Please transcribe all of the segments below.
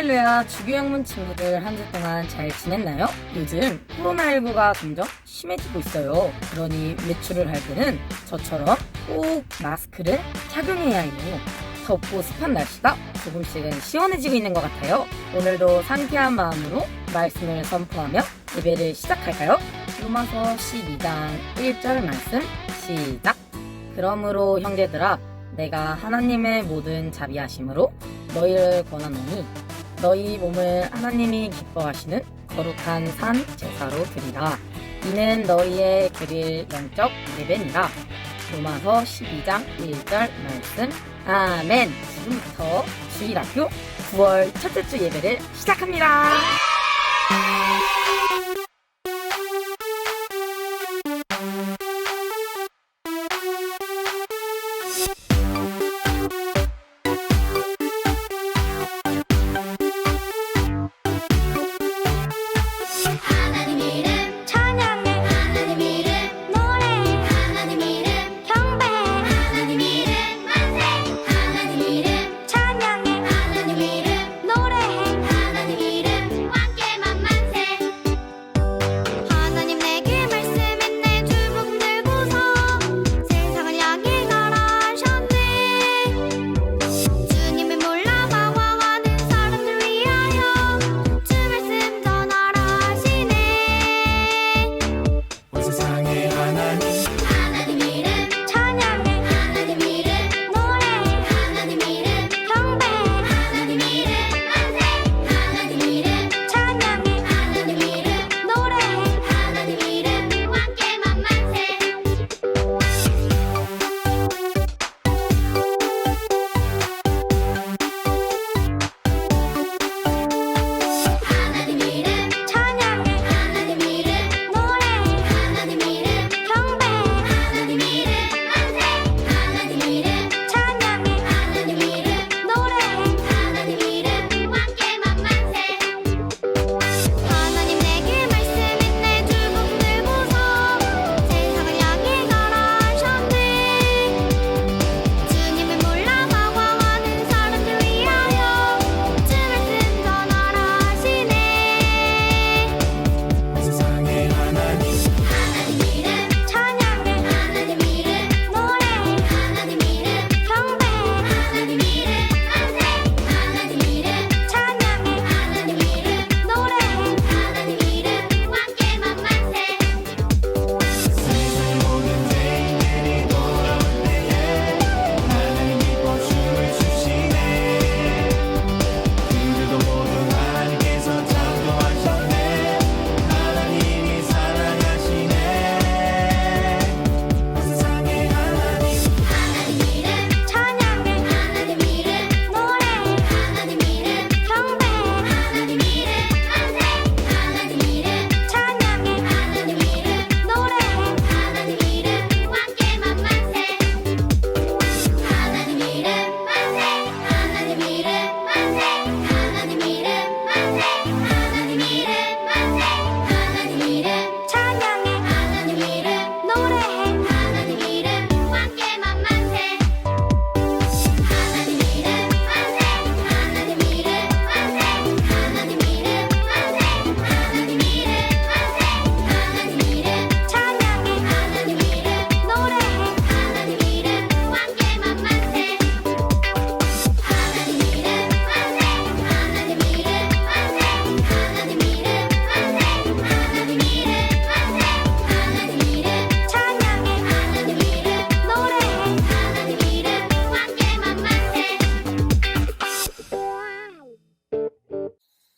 할렐루야, 주교양문 친구들 한 주 동안 잘 지냈나요? 요즘 코로나19가 점점 심해지고 있어요. 그러니 외출을 할 때는 저처럼 꼭 마스크를 착용해야 해요. 덥고 습한 날씨가 조금씩은 시원해지고 있는 것 같아요. 오늘도 상쾌한 마음으로 말씀을 선포하며 예배를 시작할까요? 로마서 12장 1절 말씀 시작. 그러므로 형제들아, 내가 하나님의 모든 자비하심으로 너희를 권하노니 너희 몸을 하나님이 기뻐하시는 거룩한 산 제사로 드리라. 이는 너희의 드릴 영적 예배니라. 로마서 12장 1절 말씀. 아멘. 지금부터 주일학교 9월 첫째 주 예배를 시작합니다.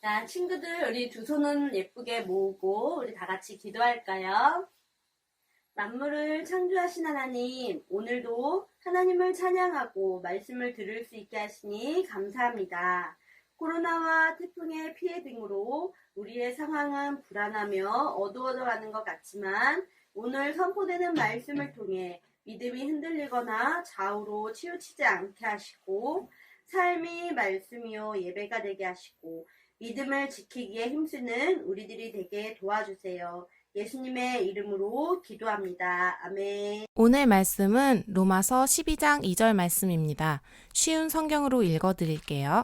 자, 친구들, 우리 두 손은 예쁘게 모으고 우리 다 같이 기도할까요? 만물을 창조하신 하나님, 오늘도 하나님을 찬양하고 말씀을 들을 수 있게 하시니 감사합니다. 코로나와 태풍의 피해 등으로 우리의 상황은 불안하며 어두워져가는 것 같지만 오늘 선포되는 말씀을 통해 믿음이 흔들리거나 좌우로 치우치지 않게 하시고 삶이 말씀이요 예배가 되게 하시고 믿음을 지키기에 힘쓰는 우리들이 되게 도와주세요. 예수님의 이름으로 기도합니다. 아멘. 오늘 말씀은 로마서 12장 2절 말씀입니다. 쉬운 성경으로 읽어드릴게요.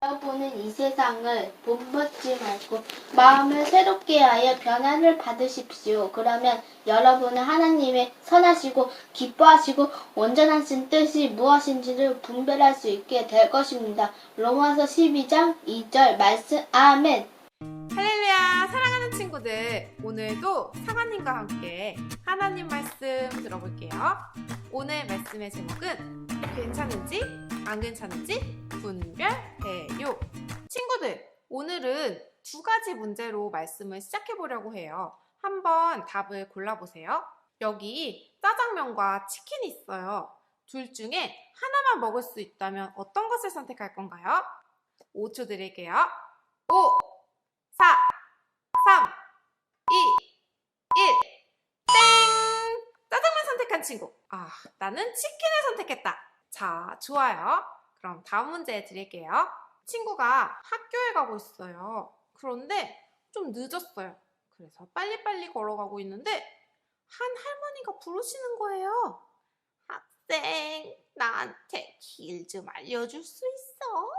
여러분은 이 세상을 본받지 말고 마음을 새롭게 하여 변화를 받으십시오. 그러면 여러분은 하나님의 선하시고 기뻐하시고 온전하신 뜻이 무엇인지를 분별할 수 있게 될 것입니다. 로마서 12장 2절 말씀. 아멘. 할렐루야, 사랑하는 친구들, 오늘도 사관님과 함께 하나님 말씀 들어볼게요. 오늘 말씀의 제목은 괜찮은지 안 괜찮은지 분별해요. 친구들, 오늘은 두 가지 문제로 말씀을 시작해 보려고 해요. 한번 답을 골라보세요. 여기 짜장면과 치킨이 있어요. 둘 중에 하나만 먹을 수 있다면 어떤 것을 선택할 건가요? 5초 드릴게요. 5, 4, 3, 2, 1, 땡! 짜장면 선택한 친구. 나는 치킨을 선택했다. 자, 좋아요. 그럼 다음 문제 드릴게요. 친구가 학교에 가고 있어요. 그런데 좀 늦었어요. 그래서 빨리빨리 걸어가고 있는데 한 할머니가 부르시는 거예요. 학생, 나한테 길 좀 알려줄 수 있어?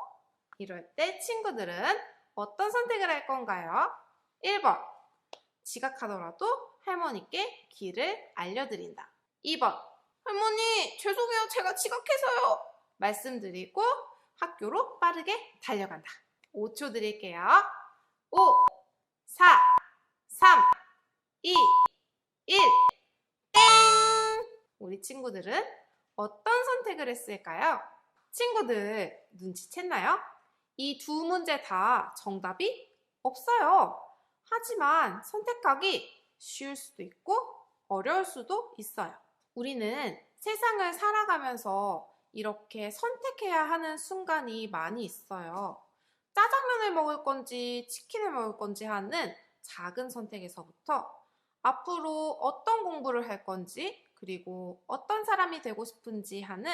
이럴 때 친구들은 어떤 선택을 할 건가요? 1번, 지각하더라도 할머니께 길을 알려드린다. 2번, 할머니, 죄송해요. 제가 지각해서요. 말씀드리고 학교로 빠르게 달려간다. 5초 드릴게요. 5, 4, 3, 2, 1, 땡! 우리 친구들은 어떤 선택을 했을까요? 친구들 눈치챘나요? 이 두 문제 다 정답이 없어요. 하지만 선택하기 쉬울 수도 있고 어려울 수도 있어요. 우리는 세상을 살아가면서 이렇게 선택해야 하는 순간이 많이 있어요. 짜장면을 먹을 건지 치킨을 먹을 건지 하는 작은 선택에서부터 앞으로 어떤 공부를 할 건지 그리고 어떤 사람이 되고 싶은지 하는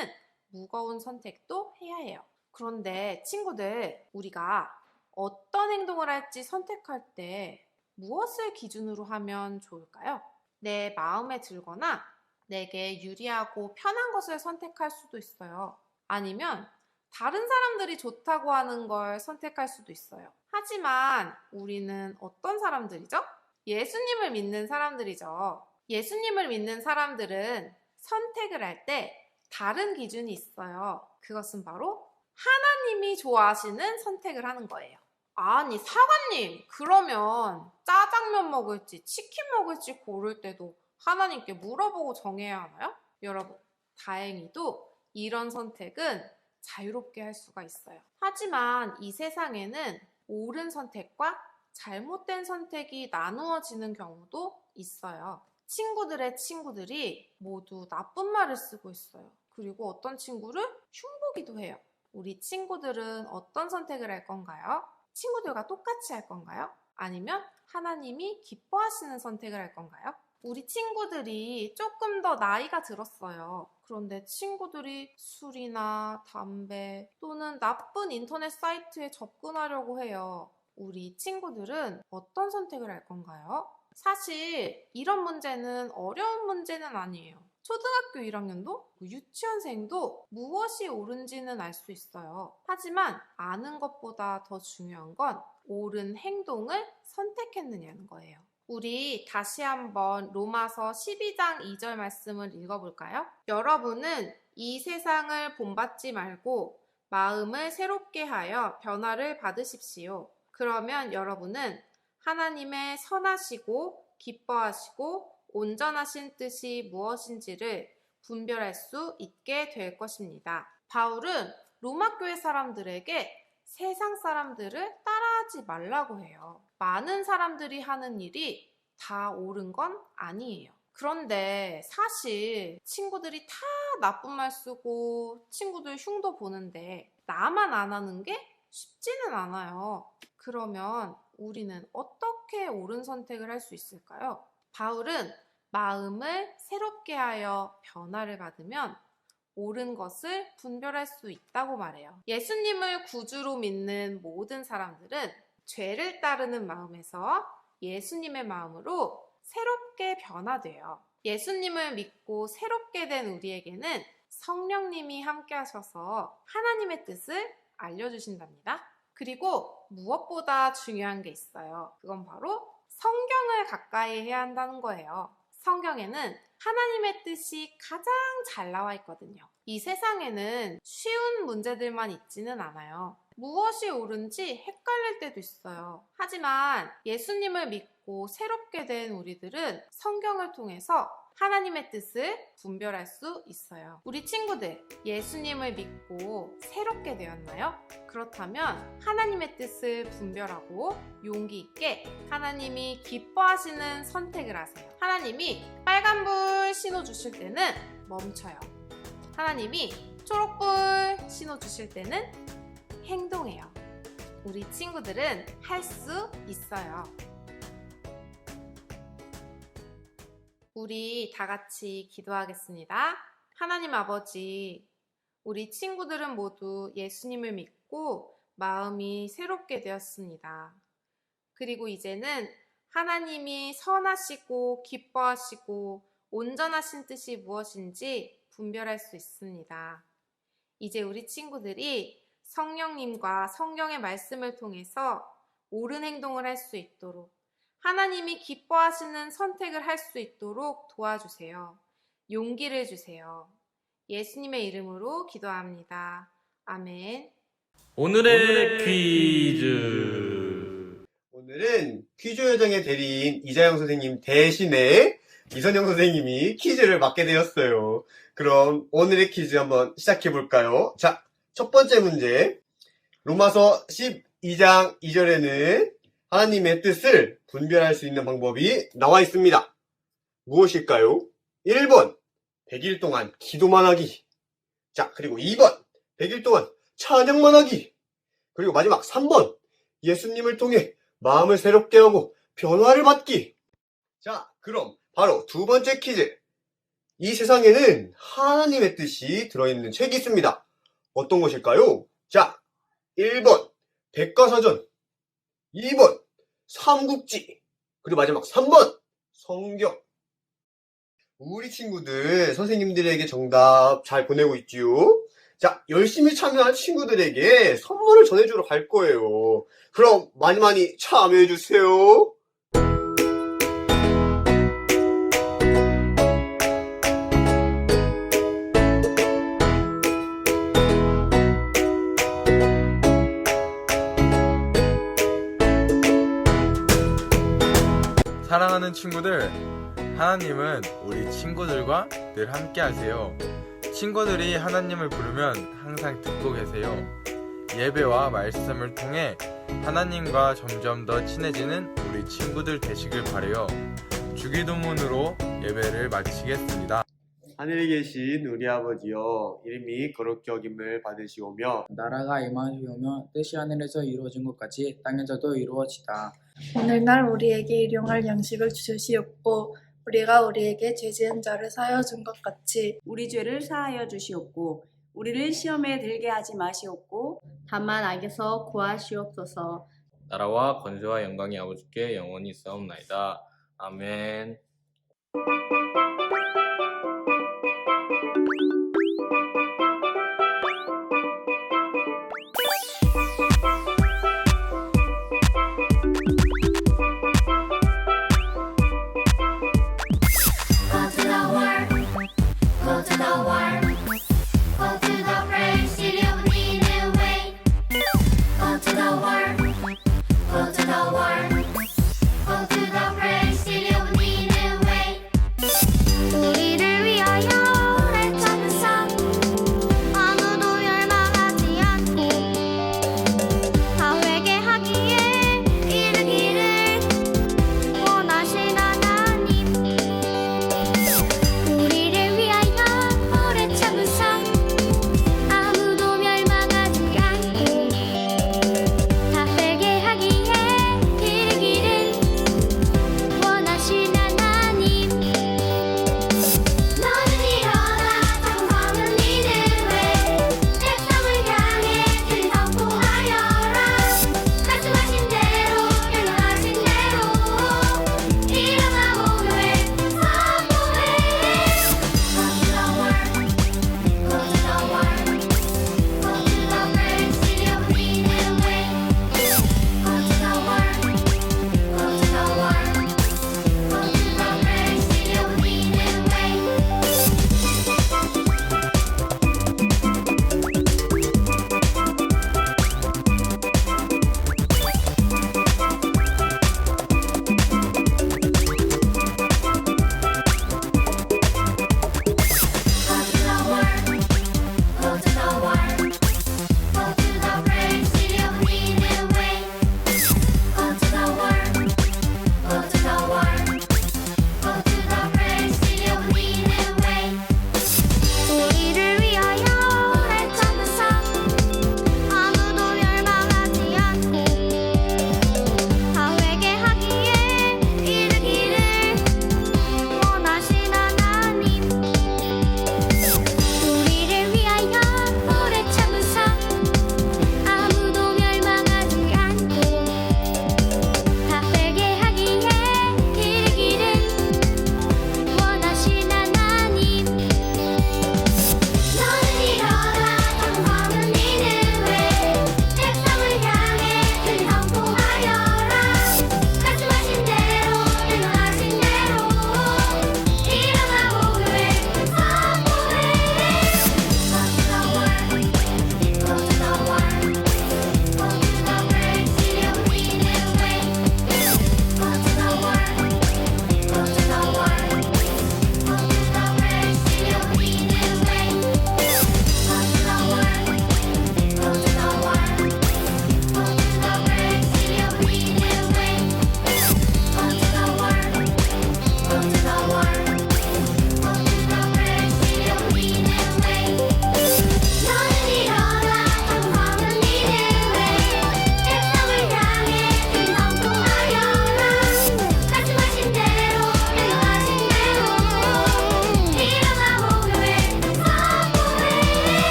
무거운 선택도 해야 해요. 그런데 친구들, 우리가 어떤 행동을 할지 선택할 때 무엇을 기준으로 하면 좋을까요? 내 마음에 들거나 내게 유리하고 편한 것을 선택할 수도 있어요. 아니면 다른 사람들이 좋다고 하는 걸 선택할 수도 있어요. 하지만 우리는 어떤 사람들이죠? 예수님을 믿는 사람들이죠. 예수님을 믿는 사람들은 선택을 할 때 다른 기준이 있어요. 그것은 바로 하나님이 좋아하시는 선택을 하는 거예요. 아니, 사관님, 그러면 짜장면 먹을지 치킨 먹을지 고를 때도 하나님께 물어보고 정해야 하나요? 여러분, 다행히도 이런 선택은 자유롭게 할 수가 있어요. 하지만 이 세상에는 옳은 선택과 잘못된 선택이 나누어지는 경우도 있어요. 친구들의 친구들이 모두 나쁜 말을 쓰고 있어요. 그리고 어떤 친구를 흉보기도 해요. 우리 친구들은 어떤 선택을 할 건가요? 친구들과 똑같이 할 건가요? 아니면 하나님이 기뻐하시는 선택을 할 건가요? 우리 친구들이 조금 더 나이가 들었어요. 그런데 친구들이 술이나 담배 또는 나쁜 인터넷 사이트에 접근하려고 해요. 우리 친구들은 어떤 선택을 할 건가요? 사실 이런 문제는 어려운 문제는 아니에요. 초등학교 1학년도 유치원생도 무엇이 옳은지는 알 수 있어요. 하지만 아는 것보다 더 중요한 건 옳은 행동을 선택했느냐는 거예요. 우리 다시 한번 로마서 12장 2절 말씀을 읽어볼까요? 여러분은 이 세상을 본받지 말고 마음을 새롭게 하여 변화를 받으십시오. 그러면 여러분은 하나님의 선하시고 기뻐하시고 온전하신 뜻이 무엇인지를 분별할 수 있게 될 것입니다. 바울은 로마교회 사람들에게 세상 사람들을 따라하지 말라고 해요. 많은 사람들이 하는 일이 다 옳은 건 아니에요. 그런데 사실 친구들이 다 나쁜 말 쓰고 친구들 흉도 보는데 나만 안 하는 게 쉽지는 않아요. 그러면 우리는 어떻게 옳은 선택을 할 수 있을까요? 바울은 마음을 새롭게 하여 변화를 받으면 옳은 것을 분별할 수 있다고 말해요. 예수님을 구주로 믿는 모든 사람들은 죄를 따르는 마음에서 예수님의 마음으로 새롭게 변화돼요. 예수님을 믿고 새롭게 된 우리에게는 성령님이 함께 하셔서 하나님의 뜻을 알려주신답니다. 그리고 무엇보다 중요한 게 있어요. 그건 바로 성경을 가까이 해야 한다는 거예요. 성경에는 하나님의 뜻이 가장 잘 나와 있거든요. 이 세상에는 쉬운 문제들만 있지는 않아요. 무엇이 옳은지 헷갈릴 때도 있어요. 하지만 예수님을 믿고 새롭게 된 우리들은 성경을 통해서 하나님의 뜻을 분별할 수 있어요. 우리 친구들, 예수님을 믿고 새롭게 되었나요? 그렇다면 하나님의 뜻을 분별하고 용기 있게 하나님이 기뻐하시는 선택을 하세요. 하나님이 빨간불 신호 주실 때는 멈춰요. 하나님이 초록불 신호 주실 때는 행동해요. 우리 친구들은 할 수 있어요. 우리 다 같이 기도하겠습니다. 하나님 아버지, 우리 친구들은 모두 예수님을 믿고 마음이 새롭게 되었습니다. 그리고 이제는 하나님이 선하시고 기뻐하시고 온전하신 뜻이 무엇인지 분별할 수 있습니다. 이제 우리 친구들이 성령님과 성경의 말씀을 통해서 옳은 행동을 할 수 있도록 하나님이 기뻐하시는 선택을 할 수 있도록 도와주세요. 용기를 주세요. 예수님의 이름으로 기도합니다. 아멘. 오늘의 퀴즈. 오늘은 퀴즈 요정의 대리인 이자영 선생님 대신에 이선영 선생님이 퀴즈를 맡게 되었어요. 그럼 오늘의 퀴즈 한번 시작해 볼까요? 자, 첫 번째 문제. 로마서 12장 2절에는 하나님의 뜻을 분별할 수 있는 방법이 나와 있습니다. 무엇일까요? 1번, 100일 동안 기도만 하기. 자, 그리고 2번, 100일 동안 찬양만 하기. 그리고 마지막 3번, 예수님을 통해 마음을 새롭게 하고 변화를 받기. 자, 그럼 바로 두 번째 퀴즈. 이 세상에는 하나님의 뜻이 들어있는 책이 있습니다. 어떤 것일까요? 자, 1번, 백과사전. 2번, 삼국지. 그리고 마지막 3번, 성경. 우리 친구들, 선생님들에게 정답 잘 보내고 있지요? 자, 열심히 참여한 친구들에게 선물을 전해주러 갈 거예요. 그럼 많이 많이 참여해주세요. 사랑하는 친구들, 하나님은 우리 친구들과 늘 함께 하세요. 친구들이 하나님을 부르면 항상 듣고 계세요. 예배와 말씀을 통해 하나님과 점점 더 친해지는 우리 친구들 되시길 바라요. 주기도문으로 예배를 마치겠습니다. 하늘에 계신 우리 아버지여, 이름이 거룩히 여김을 받으시오며 나라가 임하시오며 뜻이 하늘에서 이루어진 것 같이 땅에서도 이루어지다. 오늘날 우리에게 일용할 양식을 주시옵고 우리가 우리에게 죄 지은 자를 사하여 준 것 같이 우리 죄를 사하여 주시옵고 우리를 시험에 들게 하지 마시옵고 다만 악에서 구하시옵소서. 나라와 권세와 영광이 아버지께 영원히 있사옵나이다. 아멘.